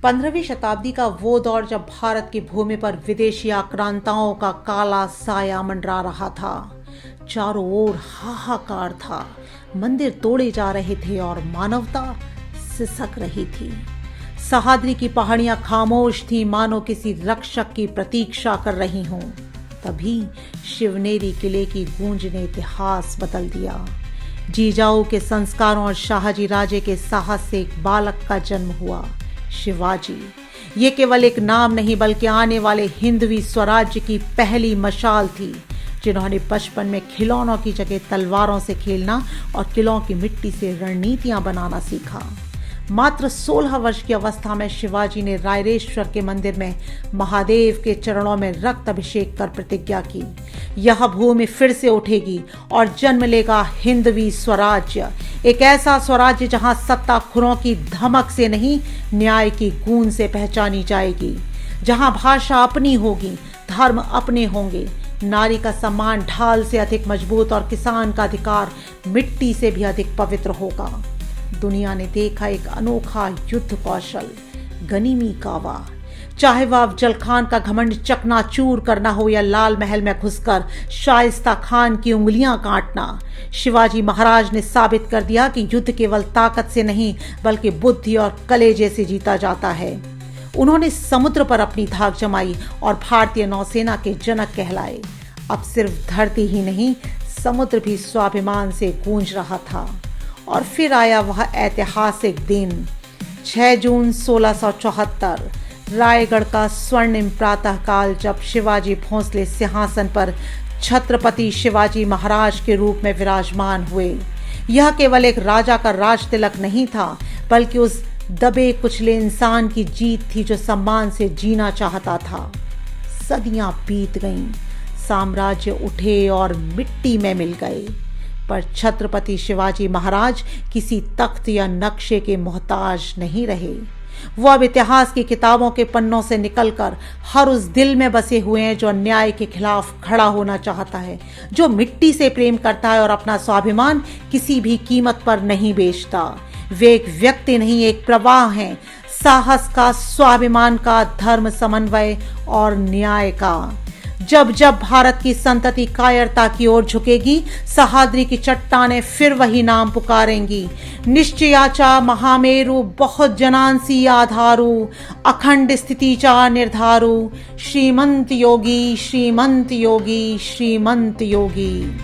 15वीं शताब्दी का वो दौर जब भारत की भूमि पर विदेशी आक्रांताओं का काला साया मंडरा रहा था। चारों ओर हाहाकार था, मंदिर तोड़े जा रहे थे और मानवता सिसक रही थी। सह्याद्री की पहाड़ियां खामोश थी, मानो किसी रक्षक की प्रतीक्षा कर रही हों। तभी शिवनेरी किले की गूंज ने इतिहास बदल दिया। जीजाऊ के संस्कारों और शाहजी राजे के साहस से एक बालक का जन्म हुआ, शिवाजी। ये केवल एक नाम नहीं बल्कि आने वाले हिंदवी स्वराज्य की पहली मशाल थी, जिन्होंने बचपन में खिलौनों की जगह तलवारों से खेलना और किलों की मिट्टी से रणनीतियां बनाना सीखा। मात्र 16 वर्ष की अवस्था में शिवाजी ने रायरेश्वर के मंदिर में महादेव के चरणों में रक्त अभिषेक कर प्रतिज्ञा की, यह भूमि फिर से उठेगी और जन्म लेगा हिंदवी स्वराज्य, एक ऐसा स्वराज्य जहां सत्ताखोरों की धमक से नहीं, न्याय की गूंज से पहचानी जाएगी, जहां भाषा अपनी होगी, धर्म अपने होंगे, नारी का सम्मान ढाल से अधिक मजबूत और किसान का अधिकार मिट्टी से भी अधिक पवित्र होगा। दुनिया ने देखा एक अनोखा युद्ध कौशल, गनीमी कावा। चाहे वह अफजल खान का घमंड चकनाचूर करना हो या लाल महल में घुसकर शाइस्ता खान की उंगलियां काटना, शिवाजी महाराज ने साबित कर दिया कि युद्ध केवल ताकत से नहीं बल्कि बुद्धि और कलेजे से जीता जाता है। उन्होंने समुद्र पर अपनी धाक जमाई और भारतीय नौसेना के जनक कहलाए। अब सिर्फ धरती ही नहीं, समुद्र भी स्वाभिमान से गूंज रहा था। और फिर आया वह ऐतिहासिक दिन, 6 जून 1674, रायगढ़ का स्वर्णिम प्रातःकाल, जब शिवाजी भोंसले सिंहासन पर छत्रपति शिवाजी महाराज के रूप में विराजमान हुए। यह केवल एक राजा का राज तिलक नहीं था, बल्कि उस दबे कुचले इंसान की जीत थी जो सम्मान से जीना चाहता था। सदियां बीत गईं, साम्राज्य उठे और मिट्टी में मिल गए, पर छत्रपति शिवाजी महाराज किसी तख्त या नक्शे के मोहताज नहीं रहे। वो अब इतिहास की किताबों के पन्नों से निकलकर हर उस दिल में बसे हुए हैं जो अन्याय के खिलाफ खड़ा होना चाहता है, जो मिट्टी से प्रेम करता है और अपना स्वाभिमान किसी भी कीमत पर नहीं बेचता। वे एक व्यक्ति नहीं, एक प्रवाह हैं, साहस का, स्वाभिमान का, धर्म समन्वय और न्याय का। जब जब भारत की संतति कायरता की ओर झुकेगी, सह्याद्री की चट्टानें फिर वही नाम पुकारेंगी, निश्चयाचा महामेरु बहुत जनांसी आधारु, अखंड स्थिति चा निर्धारु, श्रीमंत योगी श्रीमंत योगी श्रीमंत योगी।